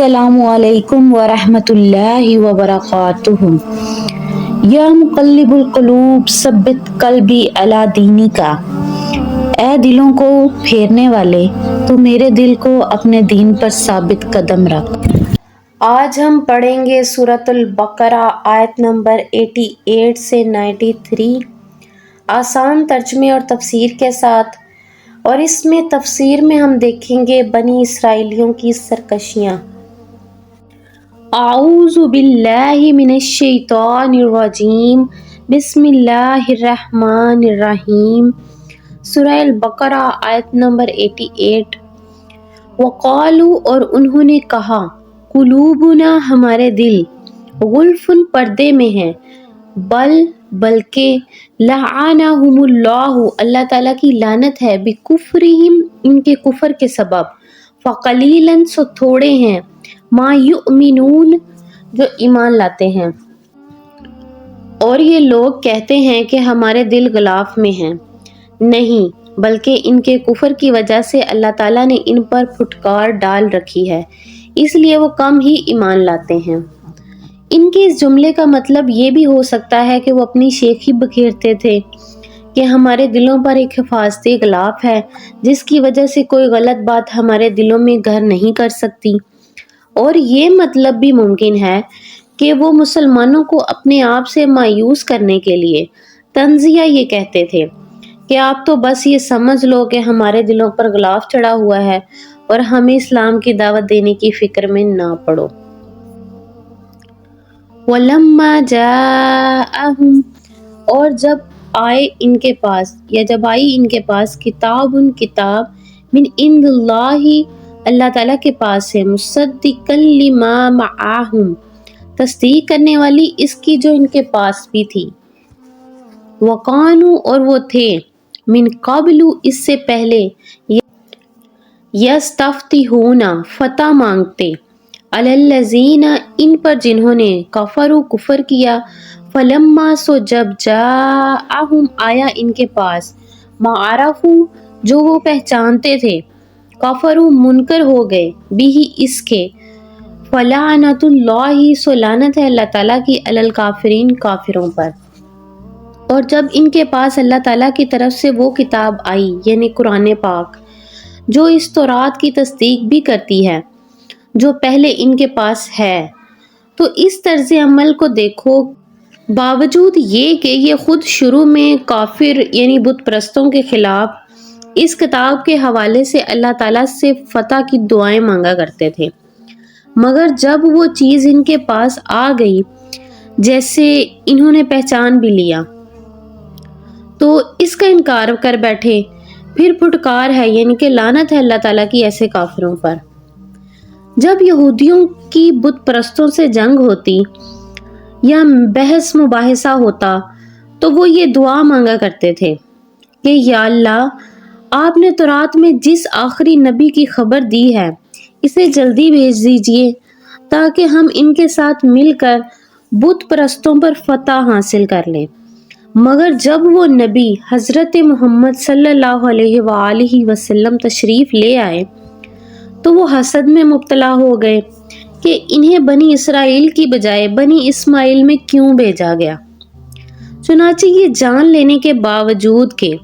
السلام علیکم ورحمۃ اللہ وبرکاتہ۔ یا مقلب القلوب ثبت قلبی علی دینک۔ اے دلوں کو پھیرنے والے، تو میرے دل کو اپنے دین پر ثابت قدم رکھ۔ آج ہم پڑھیں گے سورۃ البقرہ آیت نمبر 88 سے 93 آسان ترجمے اور تفسیر کے ساتھ، اور اس میں تفسیر میں ہم دیکھیں گے بنی اسرائیلیوں کی سرکشیاں۔ اعوذ باللہ من الشیطان الرجیم، بسم اللہ الرحمن الرحیم۔ سورہ البقرہ آیت نمبر 88۔ وقالو، اور انہوں نے کہا، قلوبنا، ہمارے دل، غلفن، پردے میں ہیں، بلکہ لعنہم اللہ، اللہ تعالیٰ کی لعنت ہے، بکفرہم، ان کے کفر کے سبب، فقلیلا، سو تھوڑے ہیں، ما یؤمنون، جو ایمان لاتے ہیں۔ اور یہ لوگ کہتے ہیں کہ ہمارے دل غلاف میں ہیں، نہیں، بلکہ ان کے کفر کی وجہ سے اللہ تعالیٰ نے ان پر پھٹکار ڈال رکھی ہے، اس لیے وہ کم ہی ایمان لاتے ہیں۔ ان کے اس جملے کا مطلب یہ بھی ہو سکتا ہے کہ وہ اپنی شیخی بکھیرتے تھے کہ ہمارے دلوں پر ایک حفاظتی غلاف ہے جس کی وجہ سے کوئی غلط بات ہمارے دلوں میں گھر نہیں کر سکتی۔ اور یہ مطلب بھی ممکن ہے کہ وہ مسلمانوں کو اپنے آپ سے مایوس کرنے کے لیے تنزیہ یہ کہتے تھے کہ آپ تو بس یہ سمجھ لو کہ ہمارے دلوں پر غلاف چڑھا ہوا ہے اور ہمیں اسلام کی دعوت دینے کی فکر میں نہ پڑو۔ وَلَمَّا جَاءَهُمْ، اور جب آئی ان کے پاس کتاب من عند اللہ، اللہ تعالیٰ کے پاس ہے، مصدقا لما معاہم، تصدیق کرنے والی اس کی جو ان کے پاس بھی تھی، وَقَانُوا، اور وہ تھے، من قبل، اس سے پہلے، یستفتحون، فتح مانگتے، علی الذین، ان پر جنہوں نے، کفروا، کفر کیا، فلما، سو جب، جاءہم، آیا ان کے پاس، ما عرفوا، جو وہ پہچانتے تھے، کفروا، منکر ہو گئے، بھی اس کے، فلعنۃ اللہ، سو لعنت ہے اللہ تعالیٰ کی، علی الکافرین، کافروں پر۔ اور جب ان کے پاس اللہ تعالیٰ کی طرف سے وہ کتاب آئی، یعنی قرآن پاک، جو اس تورات کی تصدیق بھی کرتی ہے جو پہلے ان کے پاس ہے، تو اس طرز عمل کو دیکھو، باوجود یہ کہ یہ خود شروع میں کافر یعنی بت پرستوں کے خلاف اس کتاب کے حوالے سے اللہ تعالیٰ سے فتح کی دعائیں مانگا کرتے تھے، مگر جب وہ چیز ان کے پاس آ گئی جیسے انہوں نے پہچان بھی لیا تو اس کا انکار کر بیٹھے، پھر پھٹکار ہے، یعنی کہ لعنت ہے اللہ تعالیٰ کی ایسے کافروں پر۔ جب یہودیوں کی بت پرستوں سے جنگ ہوتی یا بحث مباحثہ ہوتا تو وہ یہ دعا مانگا کرتے تھے کہ یا اللہ، آپ نے تورات میں جس آخری نبی کی خبر دی ہے اسے جلدی بھیج دیجئے تاکہ ہم ان کے ساتھ مل کر بت پرستوں پر فتح حاصل کر لیں۔ مگر جب وہ نبی حضرت محمد صلی اللہ علیہ وآلہ وسلم تشریف لے آئے تو وہ حسد میں مبتلا ہو گئے کہ انہیں بنی اسرائیل کی بجائے بنی اسماعیل میں کیوں بھیجا گیا۔ چنانچہ یہ جان لینے کے باوجود کہ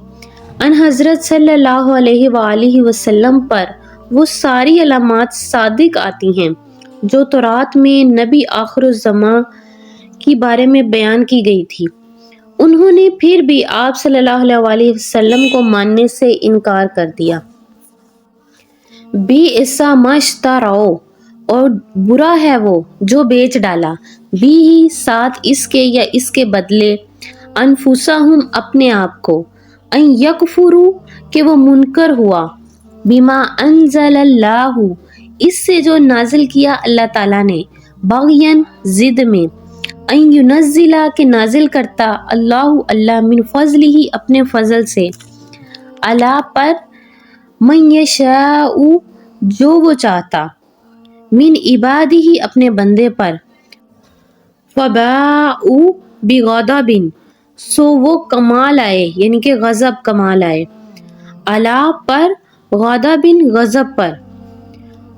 ان حضرت صلی اللہ علیہ وآلہ وسلم پر وہ ساری علامات صادق آتی ہیں جو تورات میں نبی آخر الزماں کی بارے میں بیان کی گئی تھی، انہوں نے پھر بھی آپ صلی اللہ علیہ وآلہ وسلم کو ماننے سے انکار کر دیا۔ بئس ما اشتروا، اور برا ہے وہ جو بیچ ڈالا، بھی ساتھ اس کے یا اس کے بدلے، انفسہم، اپنے آپ کو، ان یکفروا، کہ وہ منکر ہوا، بما انزل اللہ، اس سے جو نازل کیا اللہ تعالیٰ نے، بغین، ضد میں، ان ینزل، کہ نازل کرتا، اللہ من فضلہ، اپنے فضل سے، علی، پر، من یشاء، جو وہ چاہتا، من عبادہ، اپنے بندے پر، فباءوا بغضب، سو وہ کما لائے، یعنی کہ غضب کما لائے، علی، پر، غضب، غضب پر،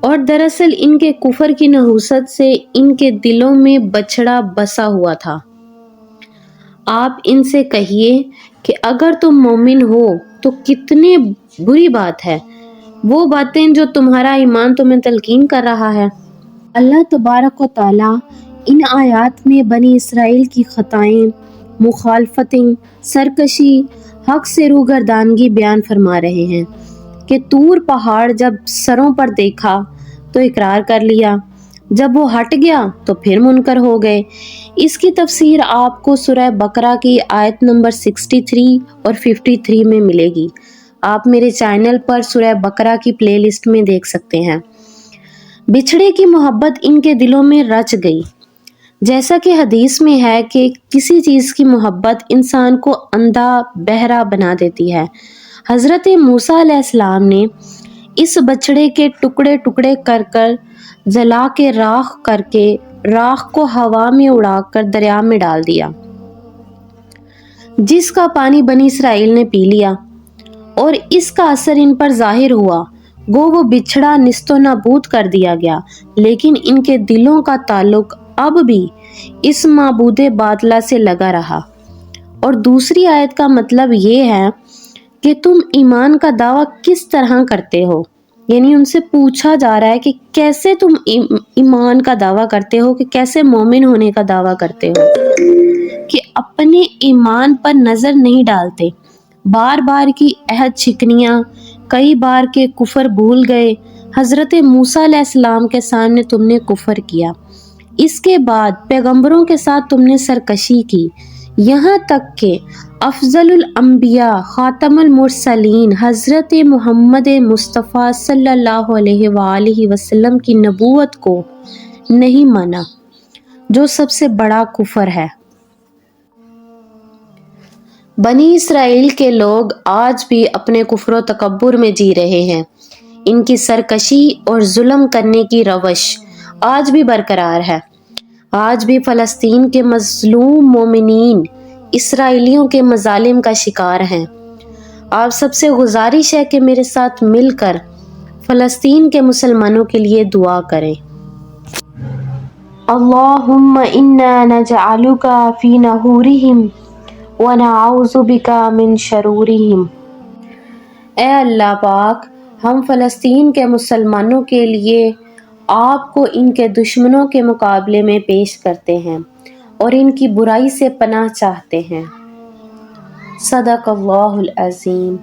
اور دراصل ان کے کفر کی نحوست سے ان کے دلوں میں بچڑا بسا ہوا تھا۔ آپ ان سے کہیے کہ اگر تم مومن ہو تو کتنی بری بات ہے وہ باتیں جو تمہارا ایمان تمہیں تلقین کر رہا ہے۔ اللہ تبارک و تعالیٰ ان آیات میں بنی اسرائیل کی خطائیں، مخالفتیں، سرکشی، حق سے روگردانگی بیان فرما رہے ہیں کہ طور پہاڑ جب سروں پر دیکھا تو اقرار کر لیا، جب وہ ہٹ گیا تو پھر منکر ہو گئے۔ اس کی تفسیر آپ کو سورہ بقرہ کی آیت نمبر 63 اور 53 میں ملے گی۔ آپ میرے چینل پر سورہ بقرہ کی پلے لسٹ میں دیکھ سکتے ہیں۔ بچھڑے کی محبت ان کے دلوں میں رچ گئی، جیسا کہ حدیث میں ہے کہ کسی چیز کی محبت انسان کو اندھا بہرا بنا دیتی ہے۔ حضرت موسیٰ علیہ السلام نے اس بچڑے کے ٹکڑے ٹکڑے کر کر جلا کے راکھ کو ہوا میں اڑا کر دریا میں ڈال دیا، جس کا پانی بنی اسرائیل نے پی لیا اور اس کا اثر ان پر ظاہر ہوا۔ گو وہ بچھڑا نیست و نابود کر دیا گیا، لیکن ان کے دلوں کا تعلق اب بھی اس معبود باطلہ سے لگا رہا۔ اور دوسری آیت کا مطلب یہ ہے کہ تم ایمان کا دعویٰ کس طرح کرتے ہو، یعنی ان سے پوچھا جا رہا ہے کہ کیسے تم ایمان کا دعویٰ کرتے ہو، کہ کیسے مومن ہونے کا دعویٰ کرتے ہو، کہ اپنے ایمان پر نظر نہیں ڈالتے، بار بار کی عہد شکنیاں، کئی بار کے کفر بھول گئے۔ حضرت موسیٰ علیہ السلام کے سامنے تم نے کفر کیا، اس کے بعد پیغمبروں کے ساتھ تم نے سرکشی کی، یہاں تک کہ افضل الانبیاء خاتم المرسلین حضرت محمد مصطفیٰ صلی اللہ علیہ وآلہ وسلم کی نبوت کو نہیں مانا، جو سب سے بڑا کفر ہے۔ بنی اسرائیل کے لوگ آج بھی اپنے کفر و تکبر میں جی رہے ہیں۔ ان کی سرکشی اور ظلم کرنے کی روش آج بھی برقرار ہے۔ آج بھی فلسطین کے مظلوم مومنین اسرائیلیوں کے مظالم کا شکار ہیں۔ آپ سب سے گزارش ہے کہ میرے ساتھ مل کر فلسطین کے مسلمانوں کے لیے دعا کریں۔ اللہم انا نجعلک فی نحورہم ونعوذ بک من شرورہم۔ اے اللہ پاک، ہم فلسطین کے مسلمانوں کے لیے آپ کو ان کے دشمنوں کے مقابلے میں پیش کرتے ہیں اور ان کی برائی سے پناہ چاہتے ہیں۔ صدق اللہ العظیم۔